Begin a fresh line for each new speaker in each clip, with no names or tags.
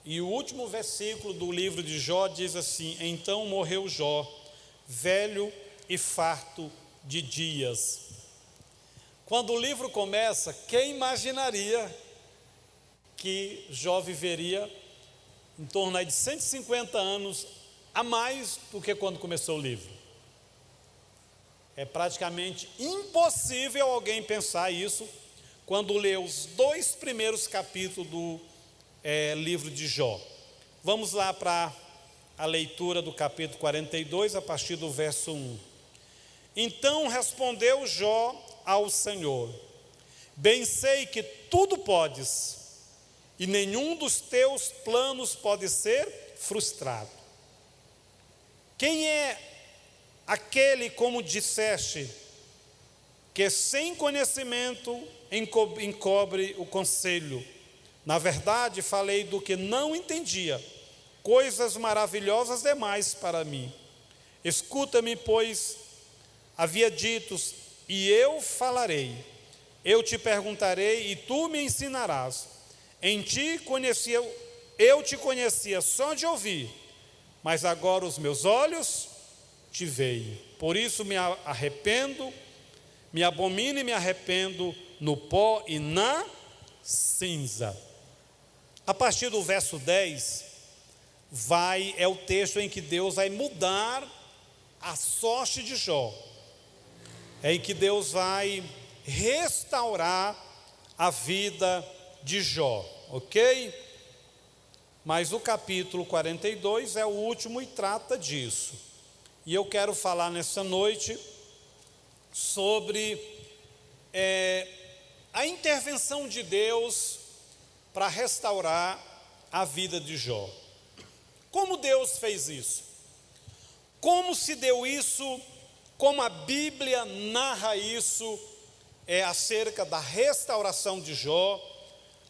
E o último versículo do livro de Jó diz assim: então morreu Jó, velho e farto de dias. Quando o livro começa, quem imaginaria que Jó viveria em torno de 150 anos a mais do que quando começou o livro? É praticamente impossível alguém pensar isso quando lê os 2 primeiros capítulos do livro de Jó. Vamos lá para a leitura do capítulo 42, a partir do verso 1. Então respondeu Jó ao Senhor: bem sei que tudo podes, e nenhum dos teus planos pode ser frustrado. Quem é aquele, como disseste, que sem conhecimento encobre o conselho? Na verdade, falei do que não entendia, coisas maravilhosas demais para mim. Escuta-me, pois havia dito, e eu falarei. Eu te perguntarei, e tu me ensinarás. Eu te conhecia só de ouvir, mas agora os meus olhos te veem. Por isso me arrependo, me abomino e me arrependo no pó e na cinza. A partir do verso 10, é o texto em que Deus vai mudar a sorte de Jó. É em que Deus vai restaurar a vida de Jó, ok? Mas o capítulo 42 é o último e trata disso. E eu quero falar nessa noite sobre a intervenção de Deus para restaurar a vida de Jó. Como Deus fez isso? Como se deu isso? Como a Bíblia narra isso acerca da restauração de Jó,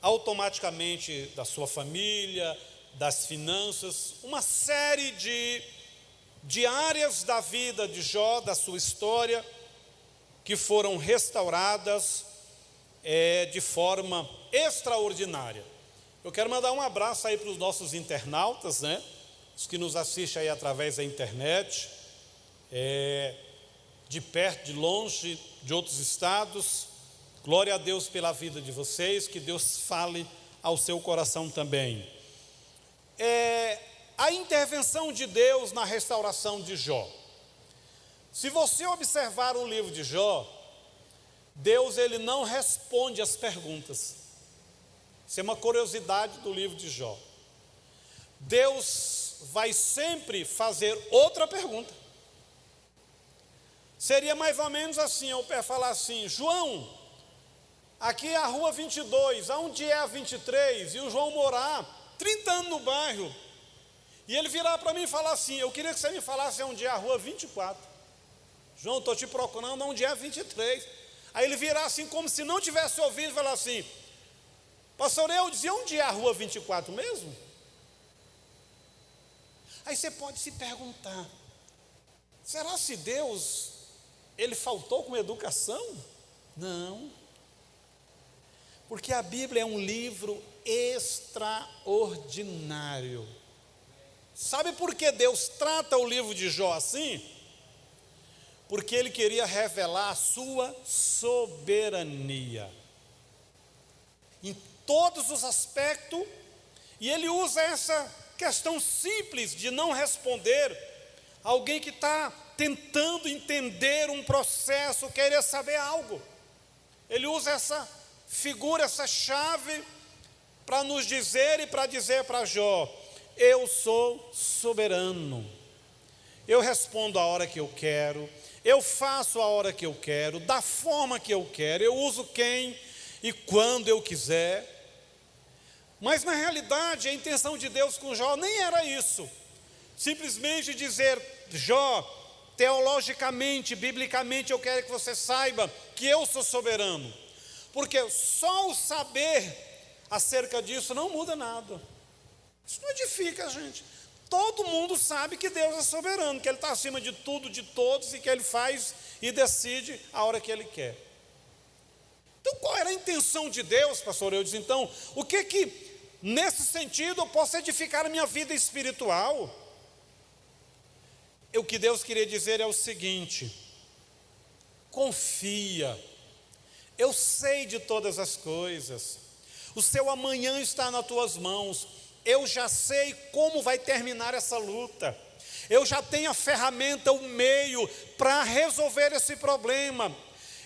automaticamente da sua família, das finanças, uma série de áreas da vida de Jó, da sua história, que foram restauradas de forma extraordinária. Eu quero mandar um abraço aí para os nossos internautas, né? Os que nos assistem aí através da internet, de perto, de longe, de outros estados. Glória a Deus pela vida de vocês, que Deus fale ao seu coração também. A intervenção de Deus na restauração de Jó. Se você observar o livro de Jó, Deus ele não responde as perguntas. Isso é uma curiosidade do livro de Jó. Deus vai sempre fazer outra pergunta. Seria mais ou menos assim, eu falar assim: João, aqui é a rua 22, aonde é a 23? E o João morar 30 anos no bairro. E ele virar para mim e falar assim: eu queria que você me falasse onde é a rua 24. João, estou te procurando onde é a 23. Aí ele virar assim, como se não tivesse ouvido, e falar assim: pastor, eu dizia, onde é a rua 24 mesmo? Aí você pode se perguntar: será se Deus, ele faltou com educação? Não. Porque a Bíblia é um livro extraordinário. Sabe por que Deus trata o livro de Jó assim? Porque Ele queria revelar a sua soberania em todos os aspectos, e Ele usa essa questão simples de não responder alguém que está tentando entender um processo, querer saber algo. Ele usa essa figura, essa chave, para nos dizer e para dizer para Jó: eu sou soberano, eu respondo a hora que eu quero, eu faço a hora que eu quero, da forma que eu quero, eu uso quem e quando eu quiser. Mas na realidade a intenção de Deus com Jó nem era isso, simplesmente dizer: Jó, teologicamente, biblicamente, eu quero que você saiba que eu sou soberano. Porque só o saber acerca disso não muda nada. Isso não edifica a gente. Todo mundo sabe que Deus é soberano, que Ele está acima de tudo, de todos, e que Ele faz e decide a hora que Ele quer. Então qual era a intenção de Deus, pastor? Eu disse, então, o que nesse sentido eu posso edificar a minha vida espiritual. O que Deus queria dizer é o seguinte: confia, eu sei de todas as coisas, o seu amanhã está nas tuas mãos, eu já sei como vai terminar essa luta, eu já tenho a ferramenta, o meio para resolver esse problema.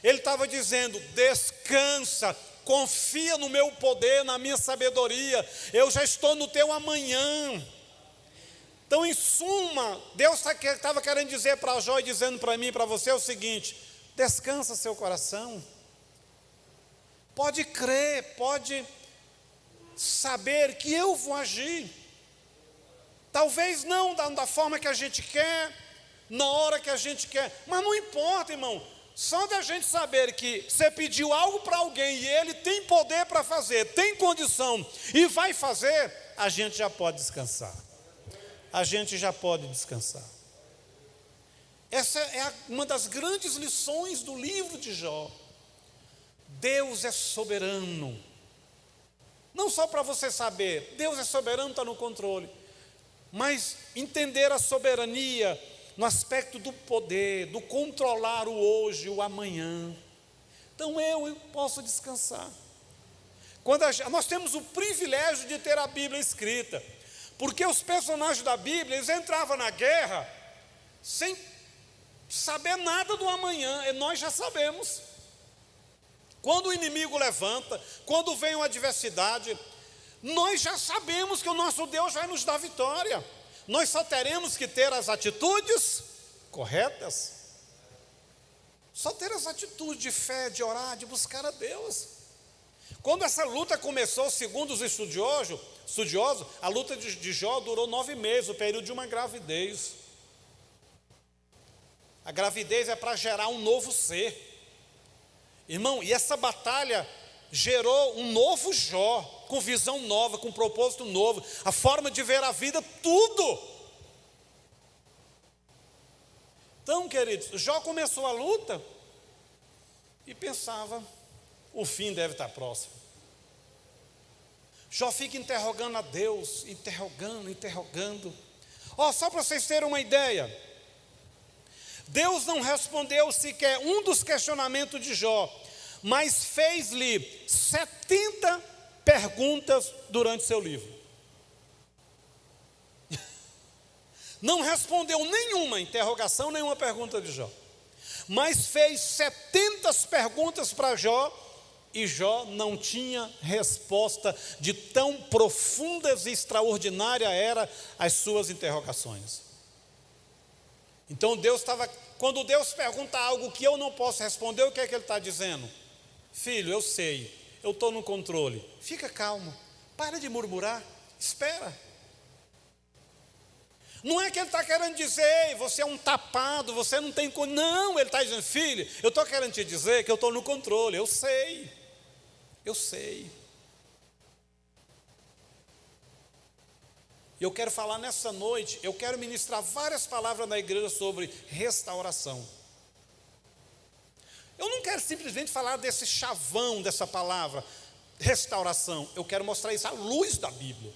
Ele estava dizendo: descansa, confia no meu poder, na minha sabedoria, eu já estou no teu amanhã. Então, em suma, Deus estava querendo dizer para Jó e dizendo para mim e para você o seguinte: descansa seu coração, pode crer, pode saber que eu vou agir, talvez não da forma que a gente quer, na hora que a gente quer, mas não importa, irmão. Só da gente saber que você pediu algo para alguém e ele tem poder para fazer, tem condição e vai fazer, a gente já pode descansar. A gente já pode descansar. Essa é uma das grandes lições do livro de Jó. Deus é soberano. Não só para você saber, Deus é soberano, está no controle, mas entender a soberania no aspecto do poder, do controlar o hoje, o amanhã. Então eu posso descansar. Nós temos o privilégio de ter a Bíblia escrita, porque os personagens da Bíblia, eles entravam na guerra sem saber nada do amanhã, e nós já sabemos. Quando o inimigo levanta, quando vem uma adversidade, nós já sabemos que o nosso Deus vai nos dar vitória. Nós só teremos que ter as atitudes corretas. Só ter as atitudes de fé, de orar, de buscar a Deus. Quando essa luta começou, segundo os estudiosos, a luta de Jó durou 9 meses, o período de uma gravidez. A gravidez é para gerar um novo ser. Irmão, e essa batalha gerou um novo Jó, com visão nova, com propósito novo, a forma de ver a vida, tudo. Então, queridos, Jó começou a luta e pensava: o fim deve estar próximo. Jó fica interrogando a Deus, interrogando. Só para vocês terem uma ideia, Deus não respondeu sequer um dos questionamentos de Jó, mas fez-lhe 70 perguntas durante seu livro. Não respondeu nenhuma interrogação, nenhuma pergunta de Jó, mas fez 70 perguntas para Jó, e Jó não tinha resposta de tão profundas e extraordinárias eram as suas interrogações. Então quando Deus pergunta algo que eu não posso responder, o que é que Ele está dizendo? Filho, eu sei, eu estou no controle, fica calmo, para de murmurar, espera. Não é que Ele está querendo dizer: ei, você é um tapado, você não tem... Não, Ele está dizendo: filho, eu estou querendo te dizer que eu estou no controle, eu sei. Eu quero falar nessa noite, eu quero ministrar várias palavras na igreja sobre restauração. Eu não quero simplesmente falar desse chavão dessa palavra, restauração. Eu quero mostrar isso à luz da Bíblia.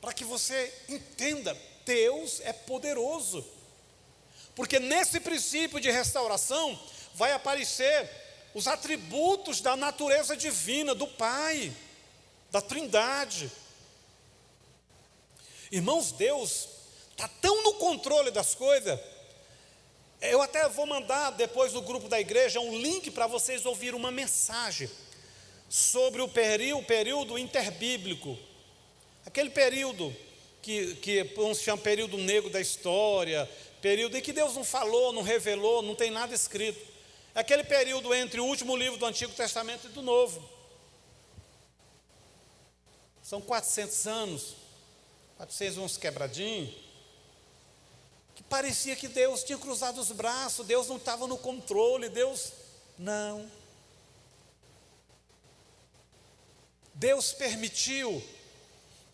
Para que você entenda, Deus é poderoso. Porque nesse princípio de restauração vai aparecer os atributos da natureza divina, do Pai, da Trindade. Irmãos, Deus está tão no controle das coisas. Eu até vou mandar depois no grupo da igreja um link para vocês ouvirem uma mensagem sobre o período interbíblico. Aquele período que se chama período negro da história, período em que Deus não falou, não revelou, não tem nada escrito. É aquele período entre o último livro do Antigo Testamento e do Novo. São 400 anos, 400 uns quebradinhos, que parecia que Deus tinha cruzado os braços, Deus não estava no controle, não. Deus permitiu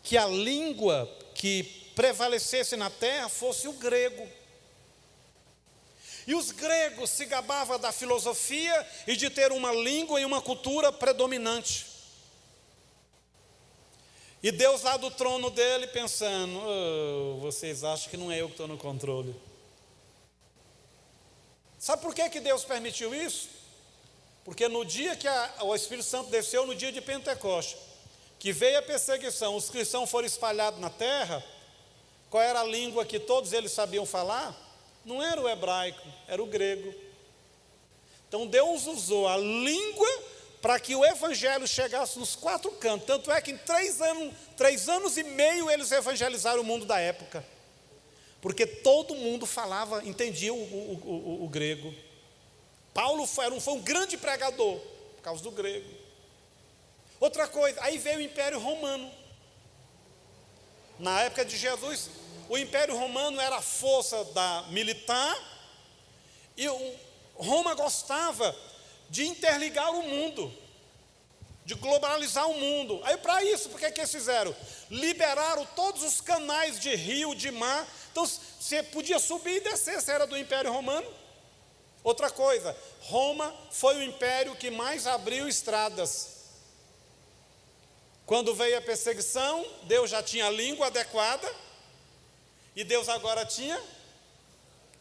que a língua que prevalecesse na terra fosse o grego. E os gregos se gabavam da filosofia e de ter uma língua e uma cultura predominante. E Deus lá do trono dele pensando, vocês acham que não é eu que estou no controle. Sabe por que Deus permitiu isso? Porque no dia que o Espírito Santo desceu, no dia de Pentecostes, que veio a perseguição, os cristãos foram espalhados na terra, qual era a língua que todos eles sabiam falar? Não era o hebraico, era o grego. Então Deus usou a língua para que o evangelho chegasse nos 4 cantos. Tanto é que em 3 anos e meio eles evangelizaram o mundo da época. Porque todo mundo falava, entendia o grego. Paulo foi um grande pregador, por causa do grego. Outra coisa, aí veio o Império Romano. Na época de Jesus, o Império Romano era a força militar, e Roma gostava de interligar o mundo, de globalizar o mundo. Aí para isso, por que eles fizeram? Liberaram todos os canais de rio, de mar. Então você podia subir e descer, se era do Império Romano. Outra coisa, Roma foi o império que mais abriu estradas. Quando veio a perseguição, Deus já tinha a língua adequada, e Deus agora tinha.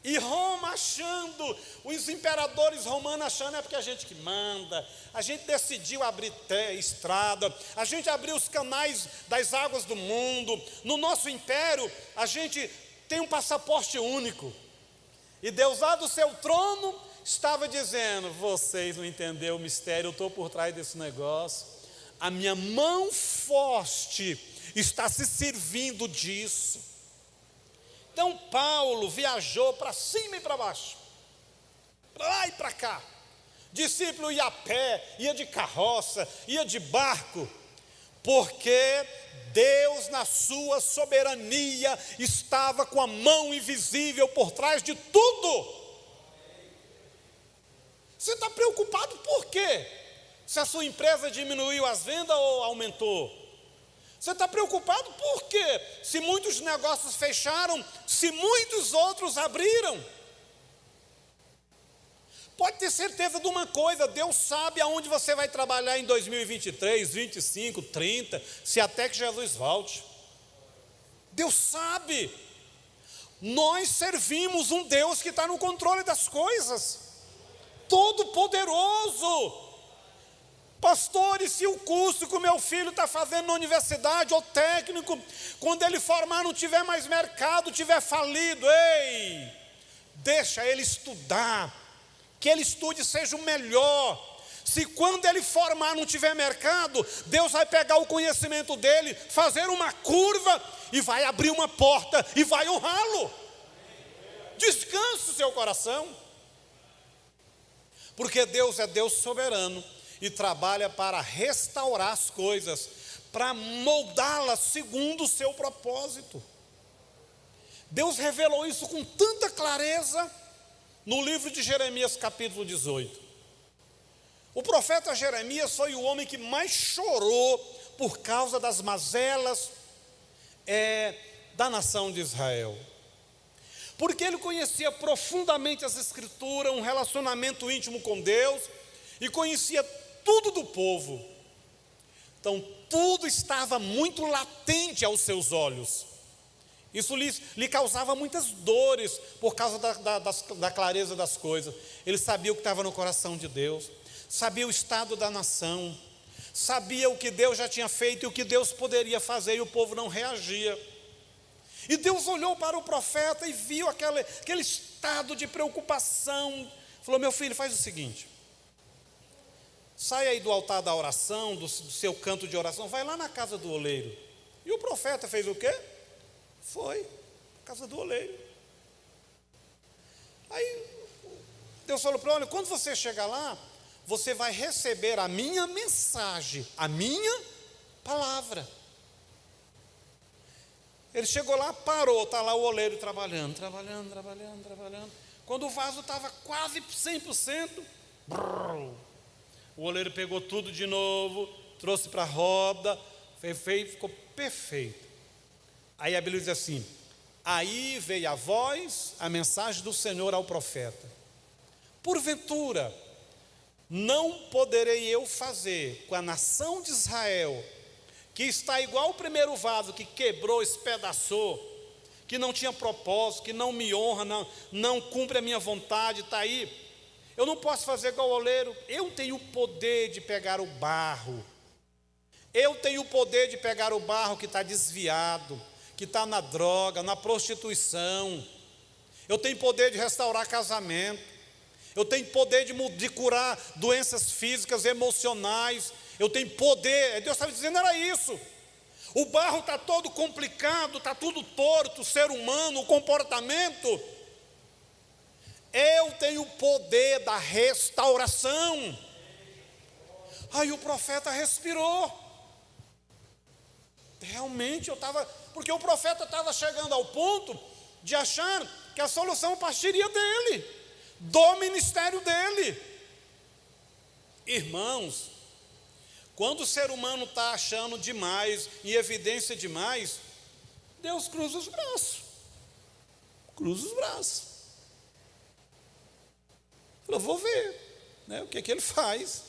E Roma achando, os imperadores romanos achando, é porque a gente que manda, a gente decidiu abrir estrada, a gente abriu os canais das águas do mundo, no nosso império a gente tem um passaporte único. E Deus lá do seu trono estava dizendo, vocês não entenderam o mistério, eu estou por trás desse negócio, a minha mão forte está se servindo disso. Então Paulo viajou para cima e para baixo, para lá e para cá. Discípulo ia a pé, ia de carroça, ia de barco, porque Deus na sua soberania estava com a mão invisível por trás de tudo. Você está preocupado por quê? Se a sua empresa diminuiu as vendas ou aumentou? Você está preocupado por quê? Se muitos negócios fecharam, se muitos outros abriram. Pode ter certeza de uma coisa, Deus sabe aonde você vai trabalhar em 2023, 25, 30, se até que Jesus volte. Deus sabe. Nós servimos um Deus que está no controle das coisas, todo-poderoso. Pastores, se o curso que o meu filho está fazendo na universidade, ou técnico, quando ele formar não tiver mais mercado, tiver falido, ei, deixa ele estudar, que ele estude, seja o melhor. Se quando ele formar não tiver mercado, Deus vai pegar o conhecimento dele, fazer uma curva, e vai abrir uma porta, e vai honrá-lo. Descanse o seu coração, porque Deus é Deus soberano, e trabalha para restaurar as coisas, para moldá-las segundo o seu propósito. Deus revelou isso com tanta clareza no livro de Jeremias capítulo 18. O profeta Jeremias foi o homem que mais chorou por causa das mazelas da nação de Israel. Porque ele conhecia profundamente as Escrituras, um relacionamento íntimo com Deus, e conhecia tudo do povo. Então tudo estava muito latente aos seus olhos. Isso lhe causava muitas dores por causa da clareza das coisas. Ele sabia o que estava no coração de Deus, sabia o estado da nação, sabia o que Deus já tinha feito e o que Deus poderia fazer, e o povo não reagia. E Deus olhou para o profeta e viu aquele estado de preocupação. Falou, meu filho, faz o seguinte, sai aí do altar da oração, do seu canto de oração, vai lá na casa do oleiro. E o profeta fez o quê? Foi à casa do oleiro. Aí Deus falou para ele, olha, quando você chegar lá, você vai receber a minha mensagem, a minha palavra. Ele chegou lá, parou, está lá o oleiro trabalhando. Quando o vaso estava quase 100%, o oleiro pegou tudo de novo, trouxe para a roda, ficou perfeito. Aí a Bíblia diz assim, aí veio a voz, a mensagem do Senhor ao profeta. Porventura, não poderei eu fazer com a nação de Israel, que está igual o primeiro vaso que quebrou, espedaçou, que não tinha propósito, que não me honra, não cumpre a minha vontade, está aí. Eu não posso fazer igual o oleiro. Eu tenho o poder de pegar o barro. Eu tenho o poder de pegar o barro que está desviado, que está na droga, na prostituição. Eu tenho poder de restaurar casamento. Eu tenho poder de curar doenças físicas, emocionais. Eu tenho poder. Deus estava dizendo, era isso. O barro está todo complicado, está tudo torto, o ser humano, o comportamento. Eu tenho o poder da restauração. Aí o profeta respirou. Realmente porque o profeta estava chegando ao ponto de achar que a solução partiria dele, do ministério dele. Irmãos, quando o ser humano está achando demais, em evidência demais, Deus cruza os braços. Cruza os braços. Falou, vou ver, né, o que ele faz.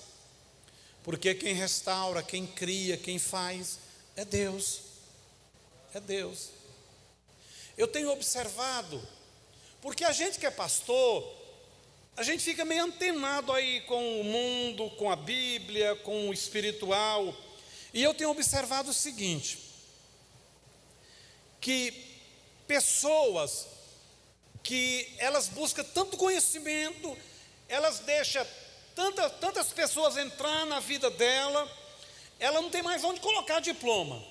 Porque quem restaura, quem cria, quem faz, é Deus. É Deus. Eu tenho observado, porque a gente que é pastor, a gente fica meio antenado aí com o mundo, com a Bíblia, com o espiritual. E eu tenho observado o seguinte, que pessoas que elas buscam tanto conhecimento, elas deixam tantas pessoas entrar na vida dela, ela não tem mais onde colocar diploma.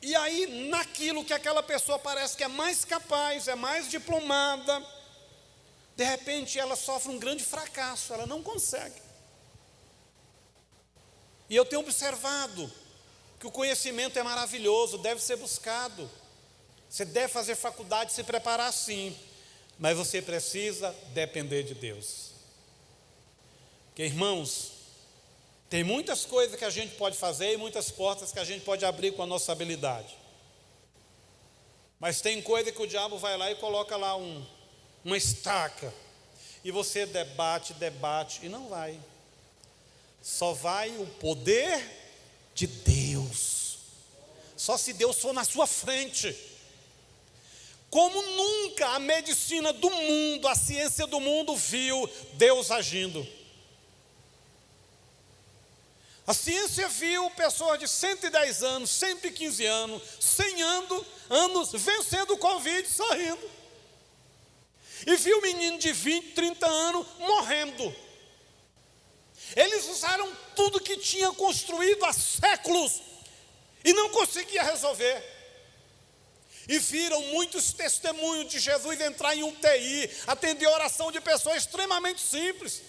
E aí, naquilo que aquela pessoa parece que é mais capaz, é mais diplomada, de repente ela sofre um grande fracasso, ela não consegue. E eu tenho observado que o conhecimento é maravilhoso, deve ser buscado. Você deve fazer faculdade, se preparar sim, mas você precisa depender de Deus. Porque, irmãos, tem muitas coisas que a gente pode fazer e muitas portas que a gente pode abrir com a nossa habilidade. Mas tem coisa que o diabo vai lá e coloca lá uma estaca. E você debate e não vai. Só vai o poder de Deus. Só se Deus for na sua frente. Como nunca a medicina do mundo, a ciência do mundo viu Deus agindo. A ciência viu pessoas de 110 anos, 115 anos, 100 anos vencendo o Covid, sorrindo. E viu menino de 20, 30 anos morrendo. Eles usaram tudo que tinha construído há séculos e não conseguia resolver. E viram muitos testemunhos de Jesus entrar em UTI, atender a oração de pessoas extremamente simples.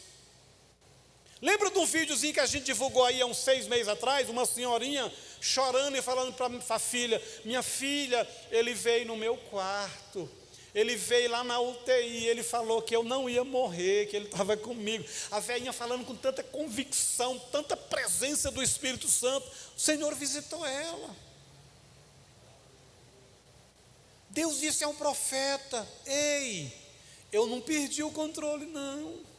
Lembra de um videozinho que a gente divulgou aí há uns 6 meses atrás? Uma senhorinha chorando e falando para a filha, minha filha, ele veio no meu quarto, ele veio lá na UTI, ele falou que eu não ia morrer, que ele estava comigo. A velhinha falando com tanta convicção, tanta presença do Espírito Santo, o Senhor visitou ela. Deus disse ao profeta, ei, eu não perdi o controle não.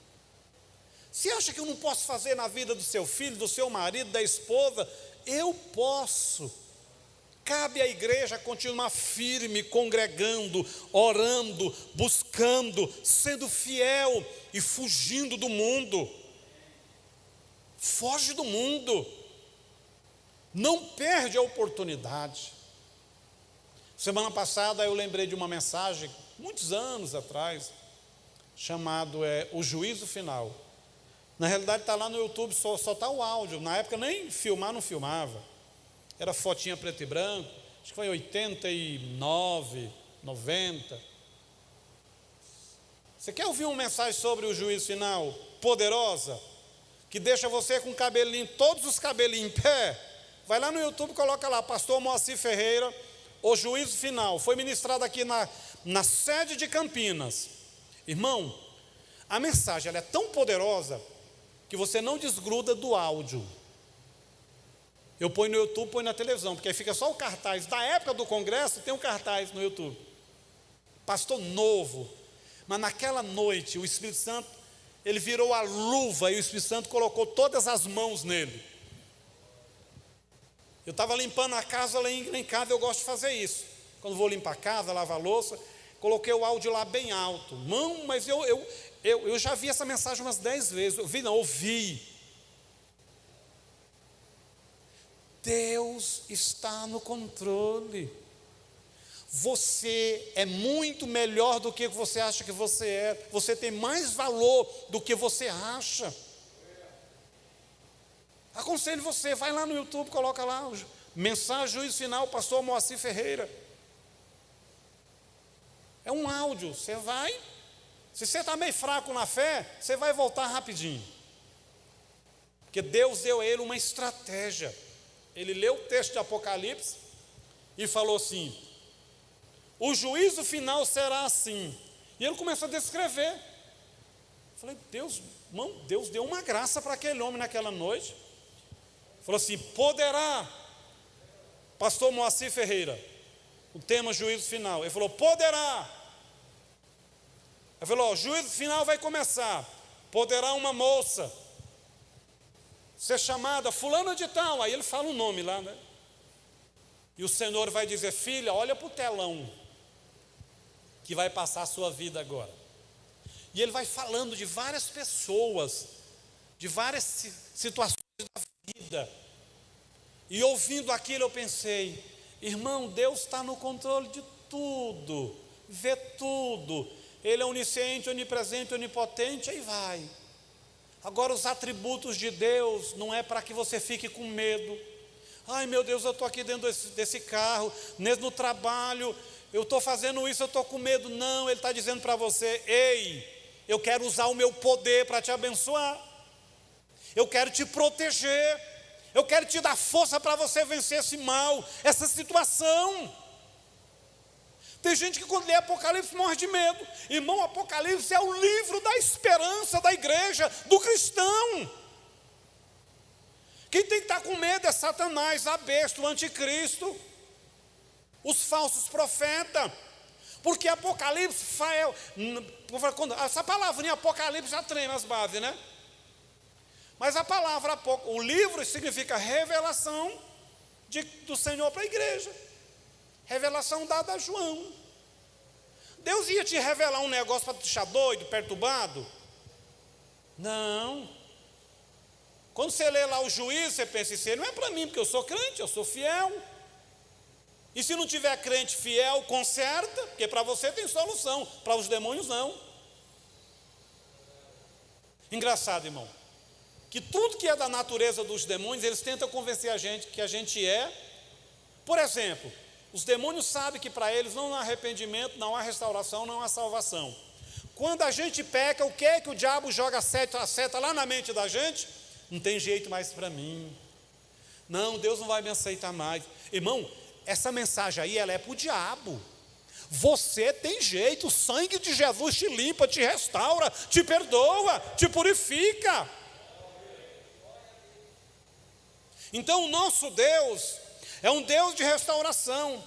Você acha que eu não posso fazer na vida do seu filho, do seu marido, da esposa? Eu posso. Cabe à igreja continuar firme, congregando, orando, buscando, sendo fiel e fugindo do mundo. Foge do mundo. Não perde a oportunidade. Semana passada eu lembrei de uma mensagem, muitos anos atrás, chamado O Juízo Final. Na realidade está lá no YouTube, só está o áudio. Na época nem filmar não filmava. Era fotinha preto e branco. Acho que foi 89, 90. Você quer ouvir uma mensagem sobre o juízo final? Poderosa? Que deixa você com o cabelinho, todos os cabelinhos em pé? Vai lá no YouTube e coloca lá, pastor Moacir Ferreira, o juízo final. Foi ministrado aqui na sede de Campinas. Irmão, a mensagem ela é tão poderosa que você não desgruda do áudio. Eu ponho no YouTube, ponho na televisão, porque aí fica só o cartaz. Da época do congresso, tem um cartaz no YouTube. Pastor novo, Mas naquela noite, o Espírito Santo, ele virou a luva e o Espírito Santo colocou todas as mãos nele. Eu estava limpando a casa, lá em casa eu gosto de fazer isso. Quando vou limpar a casa, lavar a louça, coloquei o áudio lá bem alto. Não, mas eu já vi essa mensagem umas 10 vezes. Ouvi. Deus está no controle. Você é muito melhor do que você acha que você é. Você tem mais valor do que você acha. Aconselho você, vai lá no YouTube, coloca lá, mensagem juízo final, pastor Moacir Ferreira. É um áudio, você vai, se você está meio fraco na fé, você vai voltar rapidinho. Porque Deus deu a ele uma estratégia. Ele leu o texto de Apocalipse e falou assim: o juízo final será assim. E ele começou a descrever. Eu falei, Deus deu uma graça para aquele homem naquela noite. Falou assim, poderá, pastor Moacir Ferreira, o tema juízo final. Ele falou, poderá. Ele falou, juízo final vai começar. Poderá uma moça ser chamada fulana de tal. Aí ele fala o nome lá, né? E o Senhor vai dizer, filha, olha para o telão, que vai passar a sua vida agora. E ele vai falando de várias pessoas, de várias situações da vida. E ouvindo aquilo eu pensei, irmão, Deus está no controle de tudo, vê tudo. Ele é onisciente, onipresente, onipotente, aí vai. Agora os atributos de Deus não é para que você fique com medo. Ai meu Deus, eu estou aqui dentro desse carro, no trabalho, eu estou fazendo isso, eu estou com medo. Não, Ele está dizendo para você, ei, eu quero usar o meu poder para te abençoar. Eu quero te proteger. Eu quero te dar força para você vencer esse mal, essa situação. Tem gente que quando lê Apocalipse morre de medo. Irmão, Apocalipse é o livro da esperança da igreja, do cristão. Quem tem que estar com medo é Satanás, a besta, o anticristo, os falsos profetas. Porque Apocalipse, essa palavrinha Apocalipse já treme as bases, né? Mas a palavra, o livro significa revelação do Senhor para a igreja. Revelação dada a João. Deus ia te revelar um negócio para te deixar doido, perturbado? Não. Quando você lê lá o juízo, você pensa, isso não é para mim, porque eu sou crente, eu sou fiel. E se não tiver crente fiel, conserta, porque para você tem solução, para os demônios não. Engraçado, irmão, que tudo que é da natureza dos demônios, eles tentam convencer a gente que a gente é. Por exemplo, os demônios sabem que para eles não há arrependimento, não há restauração, não há salvação. Quando a gente peca, o que é que o diabo joga a seta lá na mente da gente? Não tem jeito mais para mim. Não, Deus não vai me aceitar mais. Irmão, essa mensagem aí, ela é para o diabo. Você tem jeito, o sangue de Jesus te limpa, te restaura, te perdoa, te purifica. Então o nosso Deus é um Deus de restauração.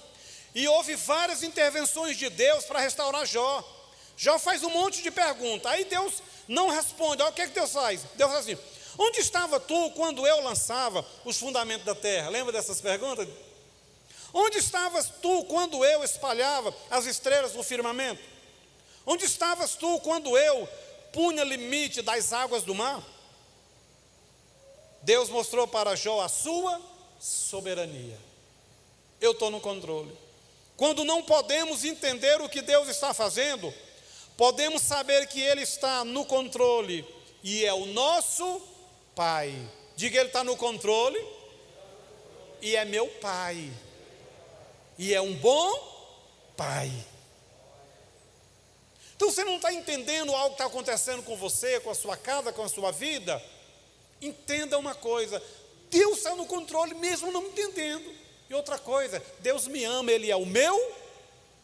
E houve várias intervenções de Deus para restaurar Jó. Jó faz um monte de perguntas. Aí Deus não responde. Olha o que é que Deus faz? Deus faz assim, onde estava tu quando eu lançava os fundamentos da terra? Lembra dessas perguntas? Onde estavas tu quando eu espalhava as estrelas no firmamento? Onde estavas tu quando eu punha limite das águas do mar? Deus mostrou para Jó a sua soberania. Eu estou no controle. Quando não podemos entender o que Deus está fazendo, podemos saber que Ele está no controle e é o nosso Pai. Diga, Ele está no controle e é meu Pai. E é um bom Pai. Então você não está entendendo algo que está acontecendo com você, com a sua casa, com a sua vida? Entenda uma coisa, Deus está no controle mesmo não entendendo. E outra coisa, Deus me ama, Ele é o meu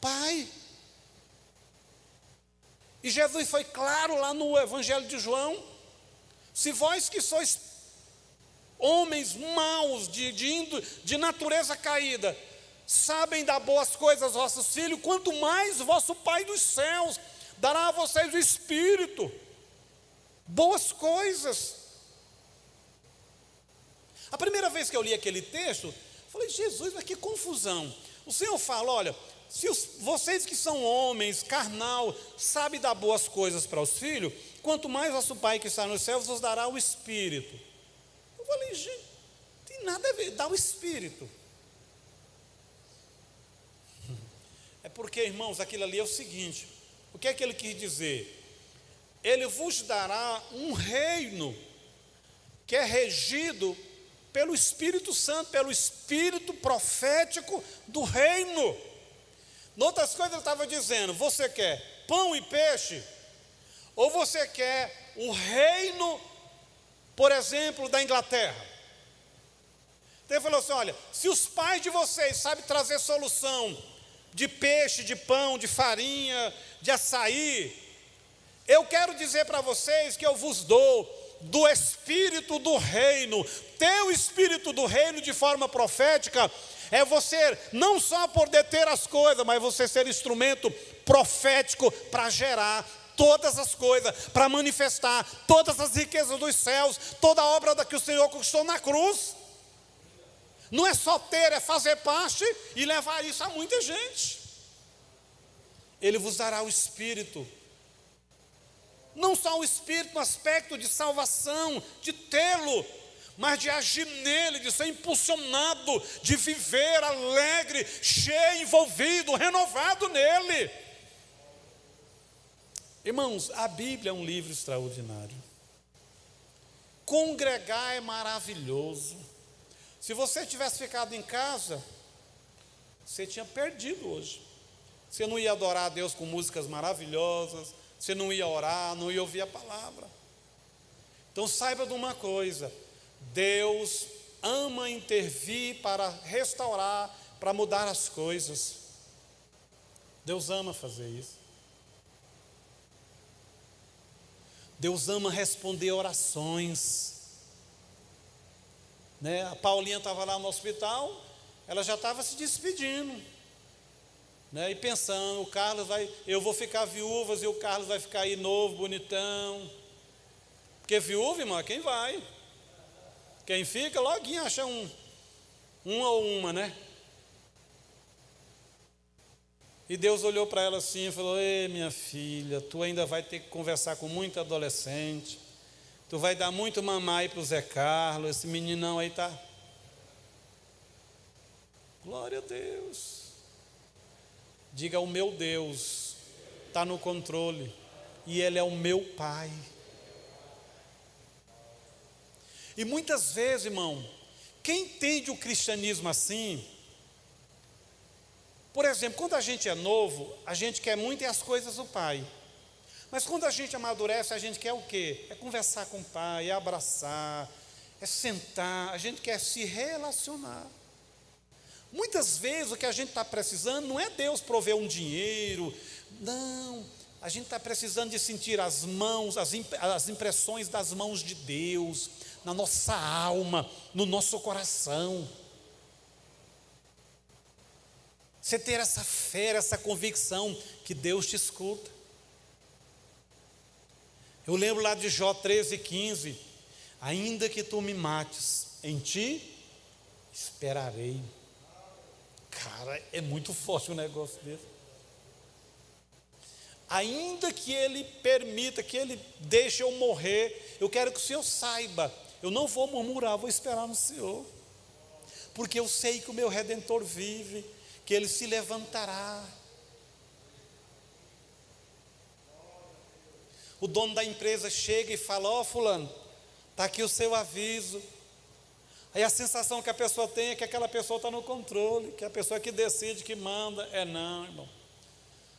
Pai. E Jesus foi claro lá no Evangelho de João, se vós que sois homens maus, de natureza caída, sabem dar boas coisas aos vossos filhos, quanto mais o vosso Pai dos céus dará a vocês o Espírito, boas coisas. A primeira vez que eu li aquele texto, falei, Jesus, mas que confusão. O Senhor fala, olha, se vocês que são homens, carnal, sabem dar boas coisas para os filhos, quanto mais vosso Pai que está nos céus vos dará o Espírito. Eu falei, gente, tem nada a ver, dá o Espírito. É porque, irmãos, aquilo ali é o seguinte, o que é que ele quis dizer? Ele vos dará um reino que é regido pelo Espírito Santo, pelo Espírito profético do reino. Em outras coisas ele estava dizendo, você quer pão e peixe? Ou você quer o reino, por exemplo, da Inglaterra? Então ele falou assim, olha, se os pais de vocês sabem trazer solução de peixe, de pão, de farinha, de açaí, eu quero dizer para vocês que eu vos dou do Espírito do reino. Ter o Espírito do reino de forma profética é você não só poder ter as coisas, mas você ser instrumento profético para gerar todas as coisas, para manifestar todas as riquezas dos céus, toda a obra que o Senhor conquistou na cruz. Não é só ter, é fazer parte e levar isso a muita gente. Ele vos dará o Espírito. Não só o Espírito no aspecto de salvação, de tê-lo, mas de agir nele, de ser impulsionado, de viver alegre, cheio, envolvido, renovado nele. Irmãos, a Bíblia é um livro extraordinário. Congregar é maravilhoso. Se você tivesse ficado em casa, você tinha perdido hoje. Você não ia adorar a Deus com músicas maravilhosas, você não ia orar, não ia ouvir a palavra. Então saiba de uma coisa, Deus ama intervir para restaurar, para mudar as coisas. Deus ama fazer isso. Deus ama responder orações. Né? A Paulinha estava lá no hospital, ela já estava se despedindo. Né, e pensando, o Carlos eu vou ficar viúva e o Carlos vai ficar aí novo, bonitão. Porque viúva, irmão, quem vai? Quem fica, loguinho acha um ou uma, né? E Deus olhou para ela assim e falou, ei minha filha, tu ainda vai ter que conversar com muito adolescente, tu vai dar muito mamar aí para o Zé Carlos, esse meninão aí tá. Glória a Deus. Diga, o meu Deus está no controle e Ele é o meu Pai. E muitas vezes, irmão, quem entende o cristianismo assim, por exemplo, quando a gente é novo, a gente quer muito as coisas do Pai. Mas quando a gente amadurece, a gente quer o quê? É conversar com o Pai, é abraçar, é sentar, a gente quer se relacionar. Muitas vezes o que a gente está precisando não é Deus prover um dinheiro, não, a gente está precisando de sentir as mãos, as impressões das mãos de Deus, na nossa alma, no nosso coração. Você ter essa fé, essa convicção que Deus te escuta. Eu lembro lá de Jó 13:15, ainda que tu me mates, em ti esperarei. Cara, é muito forte um negócio desse. Ainda que Ele permita, que Ele deixe eu morrer, eu quero que o Senhor saiba, eu não vou murmurar, vou esperar no Senhor. Porque eu sei que o meu Redentor vive, que Ele se levantará. O dono da empresa chega e fala, ó fulano, está aqui o seu aviso. Aí a sensação que a pessoa tem é que aquela pessoa está no controle, que a pessoa que decide, que manda, não, irmão.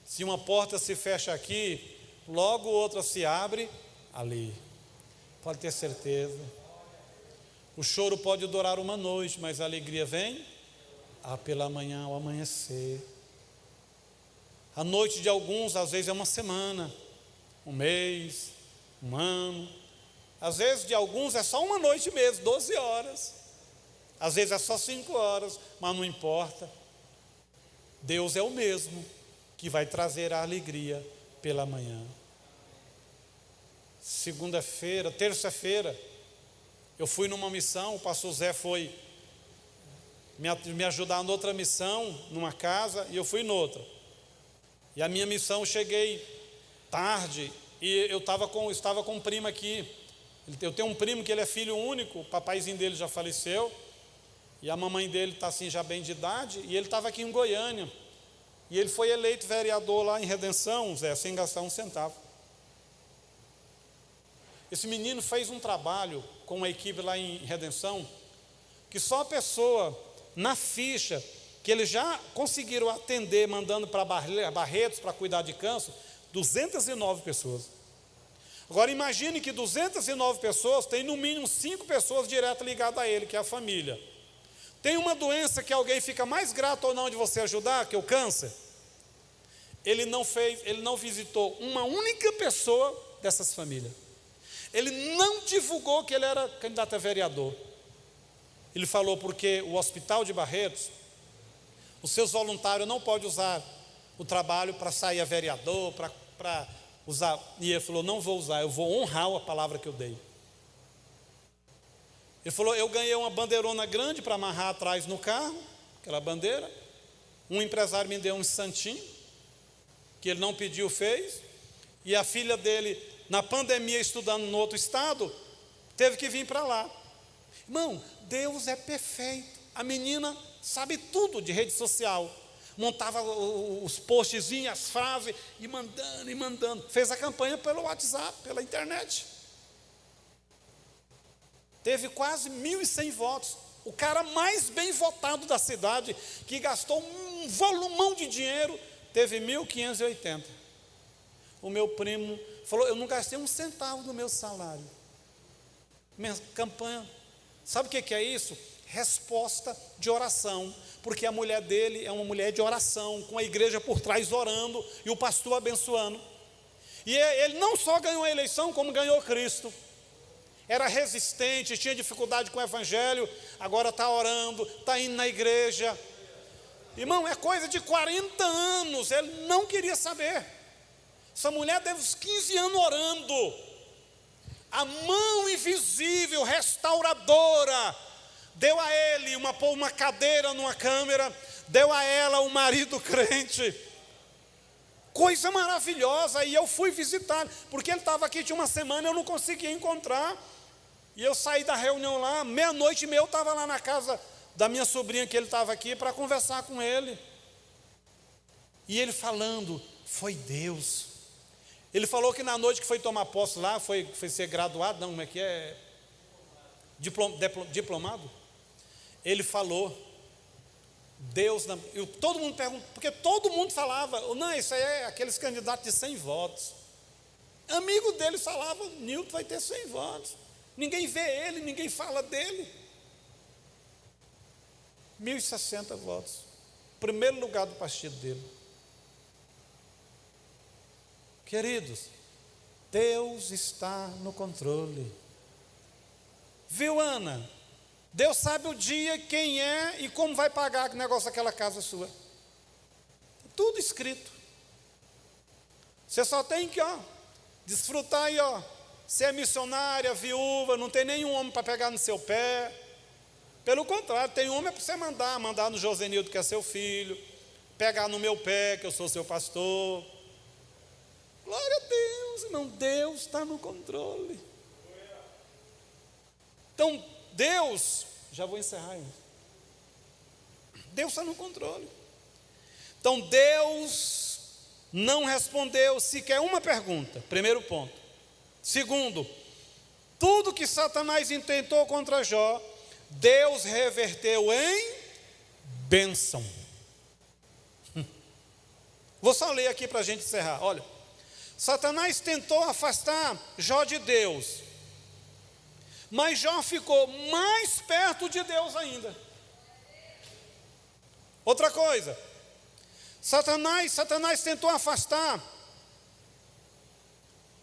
Se uma porta se fecha aqui, logo outra se abre ali. Pode ter certeza. O choro pode durar uma noite, mas a alegria vem pela manhã, ao amanhecer. A noite de alguns, às vezes, é uma semana, um mês, um ano. Às vezes, de alguns, é só uma noite mesmo, 12 horas. Às vezes é só 5 horas, mas não importa. Deus é o mesmo que vai trazer a alegria pela manhã. Segunda-feira, terça-feira, eu fui numa missão, o pastor Zé foi me ajudar noutra missão, numa casa, e eu fui noutra. E a minha missão, eu cheguei tarde, e eu estava com um primo aqui. Eu tenho um primo que ele é filho único, o papaizinho dele já faleceu, e a mamãe dele está assim já bem de idade, e ele estava aqui em Goiânia. E ele foi eleito vereador lá em Redenção, Zé, sem gastar um centavo. Esse menino fez um trabalho com uma equipe lá em Redenção, que só a pessoa, na ficha, que eles já conseguiram atender, mandando para Barretos, para cuidar de câncer, 209 pessoas. Agora imagine que 209 pessoas, tem no mínimo 5 pessoas direto ligadas a ele, que é a família. Tem uma doença que alguém fica mais grato ou não de você ajudar, que é o câncer. Ele não visitou uma única pessoa dessas famílias. Ele não divulgou que ele era candidato a vereador. Ele falou porque o hospital de Barretos, os seus voluntários não podem usar o trabalho para sair a vereador, para usar. E ele falou, não vou usar, eu vou honrar a palavra que eu dei. Ele falou, eu ganhei uma bandeirona grande para amarrar atrás no carro, aquela bandeira. Um empresário me deu um santinho, que ele não pediu, fez. E a filha dele, na pandemia, estudando no outro estado, teve que vir para lá. Irmão, Deus é perfeito. A menina sabe tudo de rede social. Montava os postzinhos, as frases, e mandando. Fez a campanha pelo WhatsApp, pela internet. Teve quase 1.100 votos. O cara mais bem votado da cidade, que gastou um volumão de dinheiro, teve 1.580. O meu primo falou, eu não gastei um centavo do meu salário. Minha campanha, sabe o que é isso? Resposta de oração, porque a mulher dele é uma mulher de oração, com a igreja por trás orando, e o pastor abençoando. E ele não só ganhou a eleição, como ganhou Cristo. Era resistente, tinha dificuldade com o evangelho, agora está orando, está indo na igreja. Irmão, é coisa de 40 anos, ele não queria saber. Essa mulher teve uns 15 anos orando. A mão invisível, restauradora, deu a ele uma cadeira numa câmera, deu a ela um marido crente. Coisa maravilhosa. E eu fui visitar, porque ele estava aqui, tinha uma semana, eu não conseguia encontrar. E eu saí da reunião lá, 00:30 eu estava lá na casa da minha sobrinha, que ele estava aqui, para conversar com ele. E ele falando, foi Deus. Ele falou que na noite que foi tomar posse lá, foi ser graduado, não, como é que é? Diplomado? Ele falou, Deus, todo mundo pergunta, porque todo mundo falava, não, isso aí é aqueles candidatos de 100 votos. Amigo dele falava, Nilton vai ter 100 votos. Ninguém vê ele, ninguém fala dele. 1.060 votos. Primeiro lugar do partido dele. Queridos, Deus está no controle. Viu, Ana? Deus sabe o dia, quem é e como vai pagar o negócio daquela casa sua. Tudo escrito. Você só tem que, desfrutar aí, Você é missionária, viúva, não tem nenhum homem para pegar no seu pé. Pelo contrário, tem homem para você mandar no Josenildo, que é seu filho, pegar no meu pé, que eu sou seu pastor. Glória a Deus, irmão, Deus está no controle. Então, Deus, já vou encerrar, irmão. Deus está no controle. Então, Deus não respondeu sequer uma pergunta, primeiro ponto. Segundo, tudo que Satanás intentou contra Jó, Deus reverteu em bênção. Vou só ler aqui para a gente encerrar. Olha, Satanás tentou afastar Jó de Deus, mas Jó ficou mais perto de Deus ainda. Outra coisa, Satanás tentou afastar,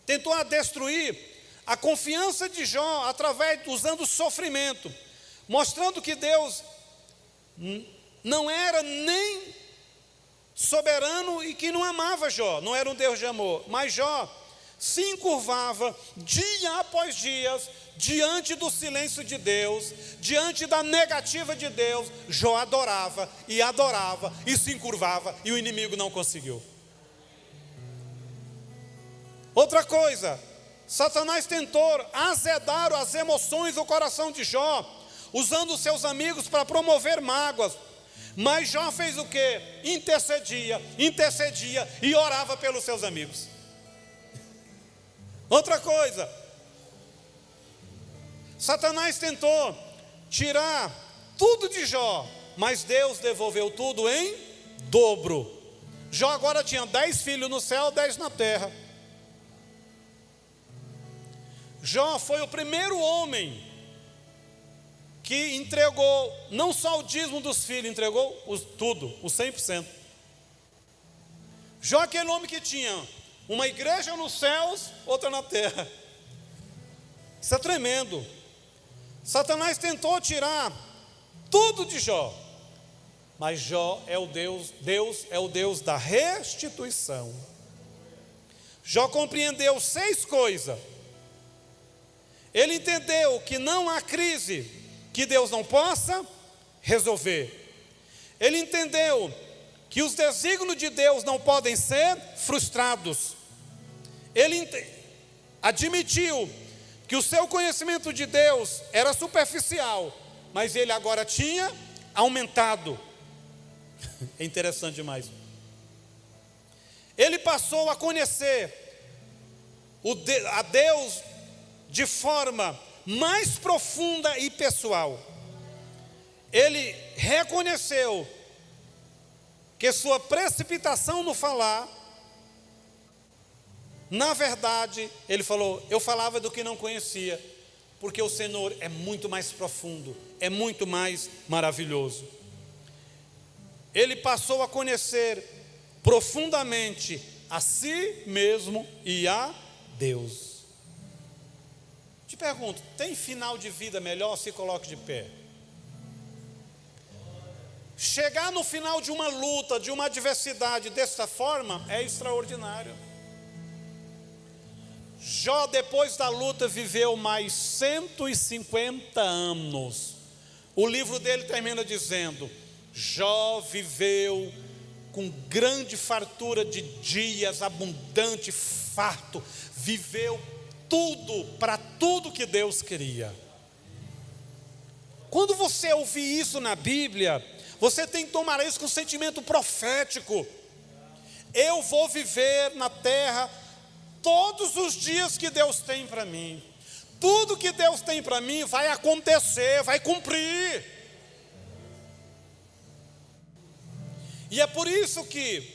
tentou destruir a confiança de Jó usando o sofrimento, mostrando que Deus não era nem soberano e que não amava Jó, não era um Deus de amor. Mas Jó se encurvava dia após dia diante do silêncio de Deus, diante da negativa de Deus. Jó adorava e se encurvava, e o inimigo não conseguiu. Outra coisa, Satanás tentou azedar as emoções do coração de Jó, usando os seus amigos para promover mágoas. Mas Jó fez o quê? Intercedia e orava pelos seus amigos. Outra coisa, Satanás tentou tirar tudo de Jó, mas Deus devolveu tudo em dobro. Jó agora tinha 10 filhos no céu, 10 na terra. Jó foi o primeiro homem que entregou não só o dízimo dos filhos, entregou tudo, o 100%. Jó é aquele homem que tinha uma igreja nos céus, outra na terra. Isso é tremendo. Satanás tentou tirar tudo de Jó, mas Jó é o Deus é o Deus da restituição. Jó compreendeu 6 coisas. Ele entendeu que não há crise que Deus não possa resolver. Ele entendeu que os desígnios de Deus não podem ser frustrados. Ele admitiu que o seu conhecimento de Deus era superficial, mas ele agora tinha aumentado. É interessante demais. Ele passou a conhecer a Deus de forma mais profunda e pessoal. Ele reconheceu que sua precipitação no falar, na verdade, ele falou, eu falava do que não conhecia, porque o Senhor é muito mais profundo, é muito mais maravilhoso. Ele passou a conhecer profundamente a si mesmo e a Deus. Te pergunto, tem final de vida melhor? Se coloque de pé. Chegar no final de uma luta, de uma adversidade desta forma, é extraordinário. Jó, depois da luta, viveu mais 150 anos. O livro dele termina dizendo: Jó viveu com grande fartura de dias, abundante, farto, viveu tudo, para tudo que Deus queria. Quando você ouvir isso na Bíblia, você tem que tomar isso com sentimento profético. Eu vou viver na terra todos os dias que Deus tem para mim. Tudo que Deus tem para mim vai acontecer, vai cumprir. E é por isso que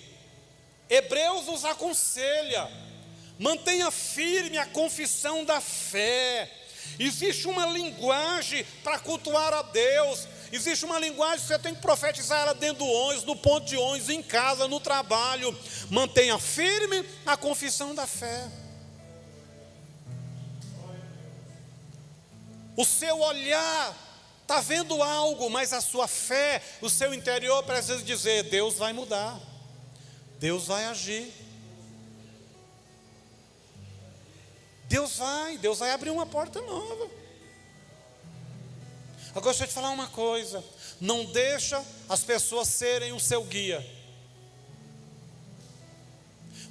Hebreus nos aconselha: mantenha firme a confissão da fé. Existe uma linguagem para cultuar a Deus. Existe uma linguagem que você tem que profetizar ela dentro do ônibus, no ponto de ônibus, em casa, no trabalho. Mantenha firme a confissão da fé. O seu olhar está vendo algo, mas a sua fé, o seu interior precisa dizer: Deus vai mudar, Deus vai agir. Deus vai abrir uma porta nova. Agora deixa eu te falar uma coisa: não deixa as pessoas serem o seu guia.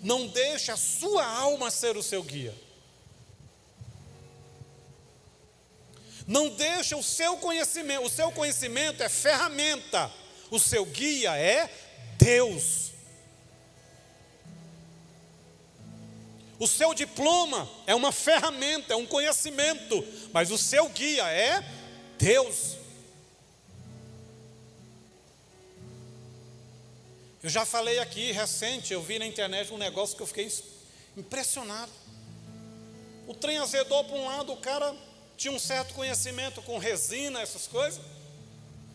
Não deixa a sua alma ser o seu guia. Não deixa o seu conhecimento é ferramenta. O seu guia é Deus. O seu diploma é uma ferramenta, é um conhecimento, mas o seu guia é Deus. Eu já falei aqui recente, eu vi na internet um negócio que eu fiquei impressionado. O trem azedou para um lado, o cara tinha um certo conhecimento com resina, essas coisas.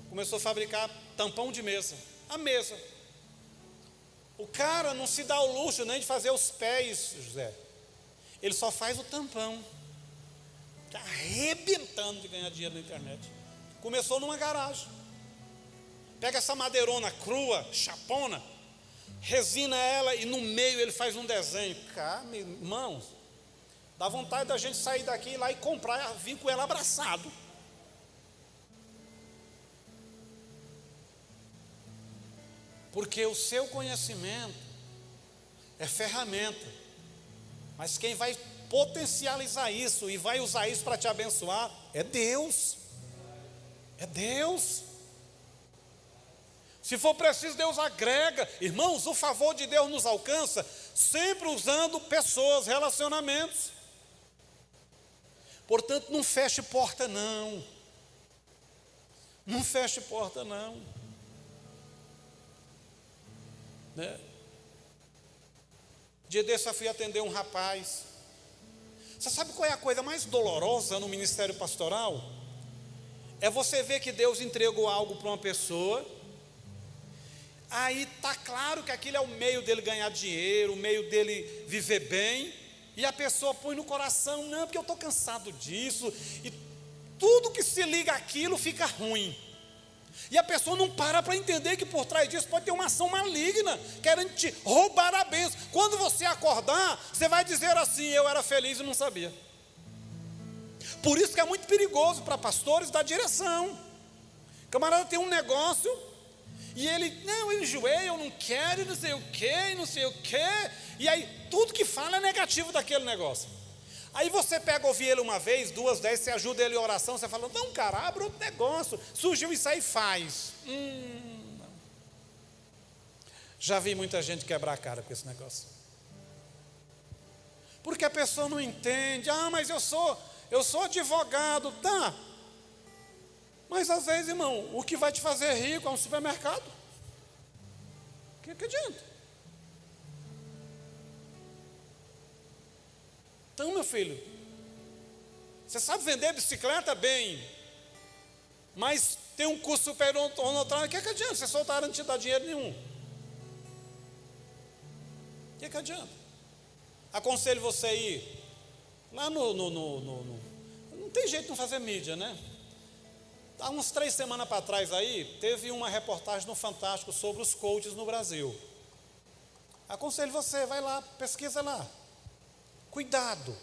Começou a fabricar tampão de mesa. A mesa. O cara não se dá o luxo nem de fazer os pés, José. Ele só faz o tampão. Está arrebentando de ganhar dinheiro na internet. Começou numa garagem. Pega essa madeirona crua, chapona, resina ela e no meio ele faz um desenho. Cara, irmãos, dá vontade da gente sair daqui e lá e comprar e vir com ela abraçado. Porque o seu conhecimento é ferramenta, mas quem vai potencializar isso e vai usar isso para te abençoar é Deus. É Deus. Se for preciso, Deus agrega. Irmãos, o favor de Deus nos alcança sempre usando pessoas, relacionamentos. Portanto, não feche porta não. Não feche porta não. Né? Dia desse eu fui atender um rapaz. Você sabe qual é a coisa mais dolorosa no ministério pastoral? É você ver que Deus entregou algo para uma pessoa, aí está claro que aquilo é o meio dele ganhar dinheiro, o meio dele viver bem, e a pessoa põe no coração, não, porque eu estou cansado disso, e tudo que se liga àquilo fica ruim. E a pessoa não para entender que por trás disso pode ter uma ação maligna, querendo te roubar a bênção. Quando você acordar, você vai dizer assim, eu era feliz e não sabia. Por isso que é muito perigoso para pastores dar direção. O camarada tem um negócio, e ele, não, eu enjoei, eu não quero, não sei o quê, não sei o quê. E aí, tudo que fala é negativo daquele negócio. Aí você pega, ouvir ele uma vez, duas vezes, você ajuda ele em oração, você fala, não, cara, abre outro negócio, surgiu isso aí, faz. Não. Já vi muita gente quebrar a cara com esse negócio. Porque a pessoa não entende, mas eu sou advogado, tá. Mas às vezes, irmão, o que vai te fazer rico é um supermercado. O que adianta? Então, meu filho, você sabe vender bicicleta bem, mas tem um custo superior ao outro, o que adianta? Você soltar não te dá dinheiro nenhum. O que adianta? Aconselho você a ir lá não tem jeito de não fazer mídia, né? Há uns 3 semanas para trás aí, teve uma reportagem no Fantástico sobre os coaches no Brasil. Aconselho você, vai lá, pesquisa lá. Cuidado.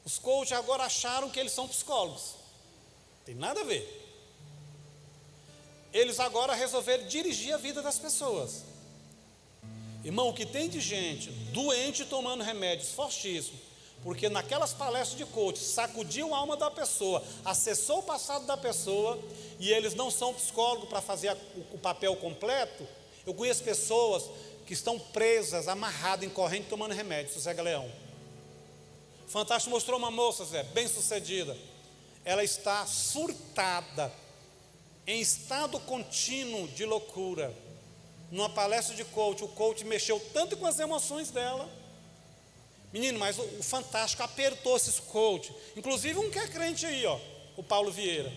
Os coaches agora acharam que eles são psicólogos. Tem nada a ver. Eles agora resolveram dirigir a vida das pessoas. Irmão, o que tem de gente doente tomando remédios fortíssimos, porque naquelas palestras de coach, sacudiu a alma da pessoa, acessou o passado da pessoa, e eles não são psicólogos para fazer o papel completo. Eu conheço pessoas que estão presas, amarradas em corrente, tomando remédio, sossega leão. Fantástico mostrou uma moça, Zé, bem sucedida. Ela está surtada, em estado contínuo de loucura. Numa palestra de coach, o coach mexeu tanto com as emoções dela. Menino, mas o Fantástico apertou esses coach. Inclusive um que é crente aí, ó, o Paulo Vieira.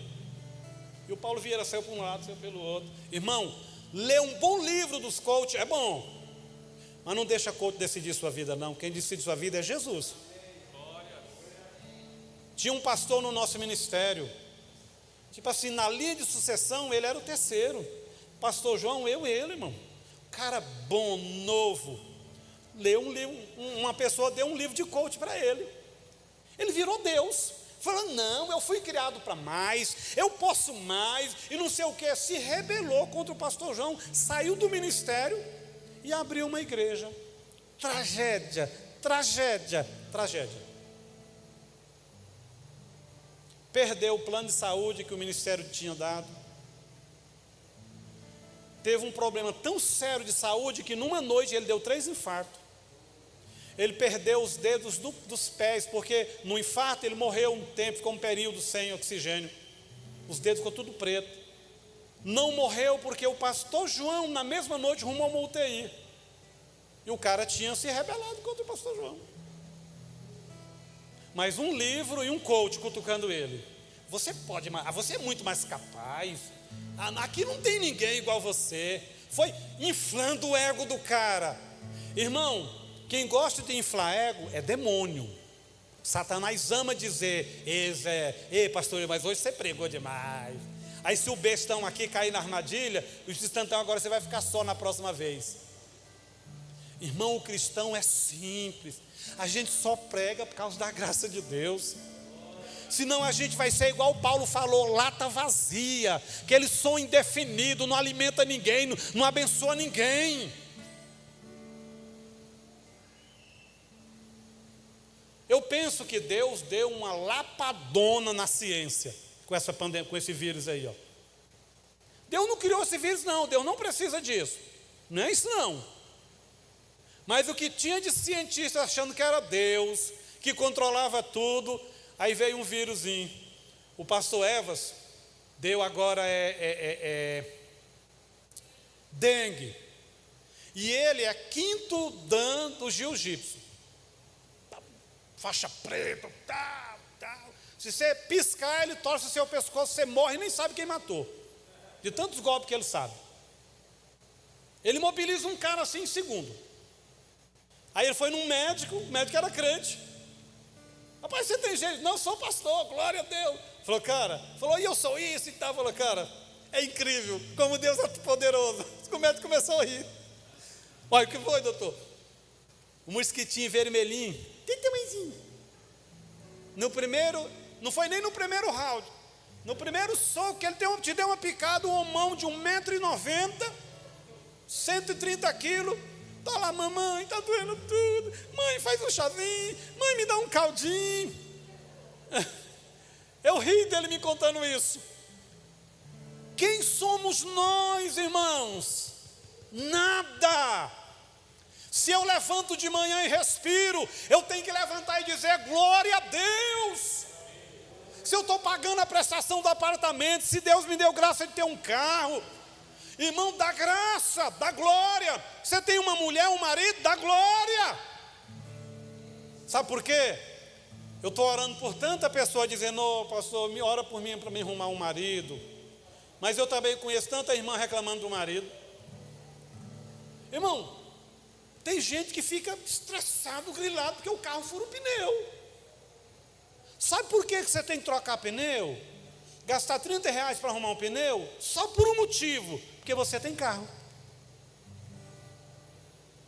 E o Paulo Vieira saiu para um lado, saiu pelo outro. Irmão, ler um bom livro dos coaches é bom, mas não deixa coach decidir sua vida não. Quem decide sua vida é Jesus. Tinha um pastor no nosso ministério, tipo assim, na linha de sucessão, ele era o terceiro. Pastor João, ele, irmão. Cara bom, novo. Leu um livro, uma pessoa deu um livro de coach para ele. Ele virou Deus. Falou, não, eu fui criado para mais, eu posso mais, e não sei o que. Se rebelou contra o pastor João, saiu do ministério e abriu uma igreja. Tragédia, tragédia, tragédia. Perdeu o plano de saúde que o ministério tinha dado. Teve um problema tão sério de saúde que numa noite ele deu 3 infartos. Ele perdeu os dedos dos pés, porque no infarto ele morreu um tempo, ficou um período sem oxigênio. Os dedos ficou tudo preto. Não morreu porque o pastor João, na mesma noite, rumou uma UTI. E o cara tinha se rebelado contra o pastor João. Mas um livro e um coach cutucando ele. Você pode, você é muito mais capaz. Aqui não tem ninguém igual você. Foi inflando o ego do cara. Irmão, quem gosta de inflar ego é demônio. Satanás ama dizer, ei pastor, mas hoje você pregou demais. Aí se o bestão aqui cair na armadilha, o instantão agora você vai ficar só na próxima vez. Irmão, o cristão é simples. A gente só prega por causa da graça de Deus. Senão a gente vai ser igual o Paulo falou, lata vazia, aquele som indefinido, não alimenta ninguém, não abençoa ninguém. Eu penso que Deus deu uma lapadona na ciência com essa pandemia, com esse vírus aí, ó. Deus não criou esse vírus não, Deus não precisa disso. Não é isso não. Mas o que tinha de cientista achando que era Deus, que controlava tudo, aí veio um vírusinho. O pastor Evas deu agora dengue. E ele é quinto dan do jiu-jitsu. Faixa preta, tal. Se você piscar, ele torce o seu pescoço, você morre e nem sabe quem matou. De tantos golpes que ele sabe. Ele mobiliza um cara assim em segundo. Aí ele foi num médico, o médico era crente. Rapaz, você tem jeito? Não, sou pastor, glória a Deus. Falou, cara, e eu sou isso e tal. Falou, cara, é incrível como Deus é poderoso. O médico começou a rir. Olha, o que foi, doutor? Um mosquitinho vermelhinho, tem tamanhozinho. No primeiro, não foi nem no primeiro round. No primeiro soco que ele te deu uma picada, uma mão de 1,90 m, 130 quilos. Tá lá, mamãe, tá doendo tudo. Mãe, faz um chazinho. Mãe, me dá um caldinho. Eu ri dele me contando isso. Quem somos nós, irmãos? Nada. Se eu levanto de manhã e respiro, eu tenho que levantar e dizer glória a Deus. Se eu estou pagando a prestação do apartamento, se Deus me deu graça de ter um carro, irmão, dá graça, dá glória. Você tem uma mulher, um marido, dá glória. Sabe por quê? Eu estou orando por tanta pessoa dizendo, ô pastor, me ora por mim para me arrumar um marido. Mas eu também conheço tanta irmã reclamando do marido. Irmão, tem gente que fica estressado, grilado, porque o carro fura o pneu. Sabe por que você tem que trocar pneu? Gastar R$30 para arrumar um pneu? Só por um motivo, porque você tem carro.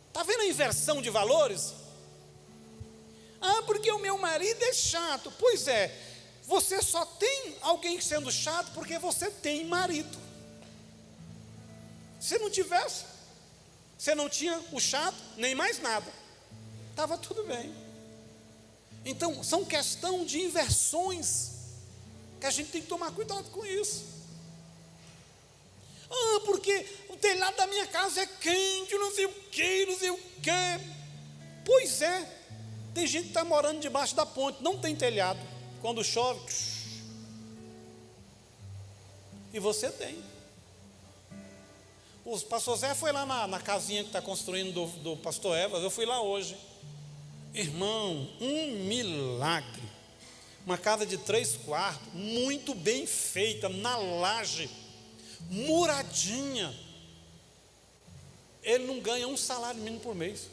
Está vendo a inversão de valores? Ah, porque o meu marido é chato. Pois é, você só tem alguém sendo chato porque você tem marido. Se não tivesse, você não tinha o chato, nem mais nada. Estava tudo bem. Então, são questão de inversões, que a gente tem que tomar cuidado com isso. Ah, porque o telhado da minha casa é quente, não sei o quê, não sei o quê. Pois é, tem gente que está morando debaixo da ponte, não tem telhado. Quando chove, e você tem. O pastor Zé foi lá na casinha que está construindo do pastor Evas, eu fui lá hoje. Irmão, um milagre. Uma casa de 3 quartos, muito bem feita, na laje, muradinha. Ele não ganha um salário mínimo por mês.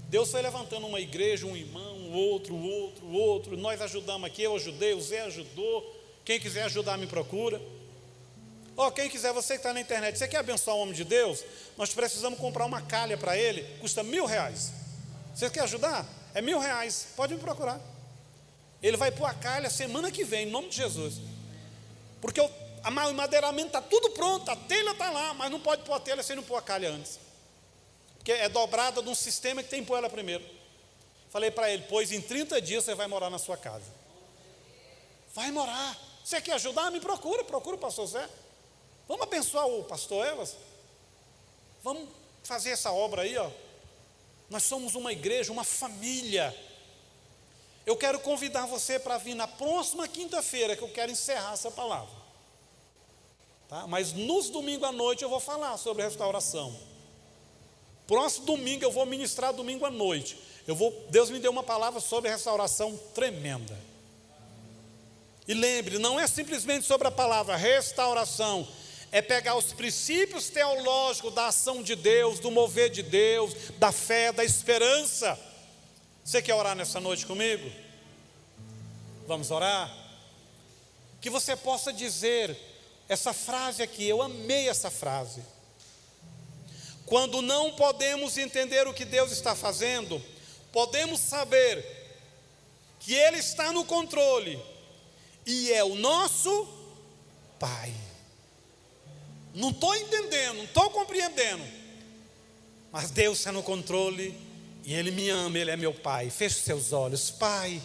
Deus foi levantando uma igreja, um irmão, outro. Nós ajudamos aqui, eu ajudei, o Zé ajudou. Quem quiser ajudar, me procura. Quem quiser, você que está na internet, você quer abençoar o homem de Deus? Nós precisamos comprar uma calha para ele, custa R$1.000. Você quer ajudar? É R$1.000, pode me procurar. Ele vai pôr a calha semana que vem, em nome de Jesus. Porque o madeiramento está tudo pronto, a telha está lá, mas não pode pôr a telha sem não pôr a calha antes. Porque é dobrada de um sistema que tem que pôr ela primeiro. Falei para ele, pois em 30 dias você vai morar na sua casa. Vai morar. Você quer ajudar? Me procura o pastor Zé. Vamos abençoar o pastor Evas? Vamos fazer essa obra aí, ó. Nós somos uma igreja, uma família. Eu quero convidar você para vir na próxima quinta-feira, que eu quero encerrar essa palavra. Tá? Mas nos domingos à noite eu vou falar sobre restauração. Próximo domingo eu vou ministrar domingo à noite. Deus me deu uma palavra sobre restauração tremenda. E lembre, não é simplesmente sobre a palavra restauração. É pegar os princípios teológicos da ação de Deus, do mover de Deus, da fé, da esperança. Você quer orar nessa noite comigo? Vamos orar? que você possa dizer essa frase aqui, eu amei essa frase. Quando não podemos entender o que Deus está fazendo, podemos saber que Ele está no controle e é o nosso Pai. Não estou entendendo, não estou compreendendo, mas Deus está no controle e Ele me ama, Ele é meu Pai. Feche seus olhos. Pai,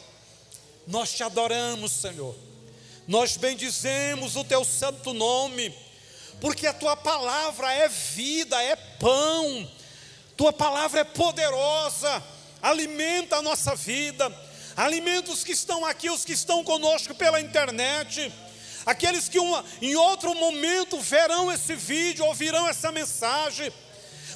nós te adoramos, Senhor. Nós bendizemos o teu santo nome, porque a tua palavra é vida, é pão. Tua palavra é poderosa, alimenta a nossa vida. Alimenta os que estão aqui, os que estão conosco pela internet, aqueles que em outro momento verão esse vídeo, ouvirão essa mensagem.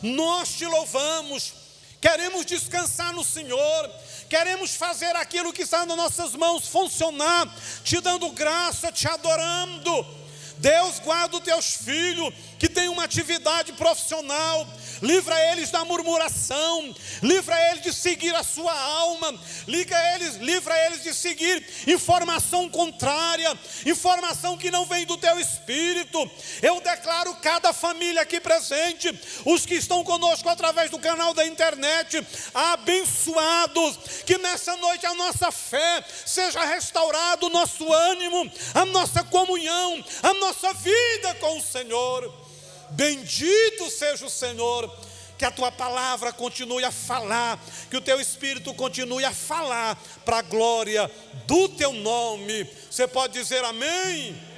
Nós te louvamos, queremos descansar no Senhor, queremos fazer aquilo que está nas nossas mãos funcionar, te dando graça, te adorando. Deus, guarda os teus filhos que têm uma atividade profissional, livra eles da murmuração, livra eles de seguir a sua alma, livra eles de seguir informação contrária, informação que não vem do teu espírito. Eu declaro cada família aqui presente, os que estão conosco através do canal da internet, abençoados, que nessa noite a nossa fé seja restaurada, o nosso ânimo, a nossa comunhão, a nossa vida com o Senhor. Bendito seja o Senhor, que a tua palavra continue a falar, que o teu Espírito continue a falar para a glória do teu nome. Você pode dizer amém?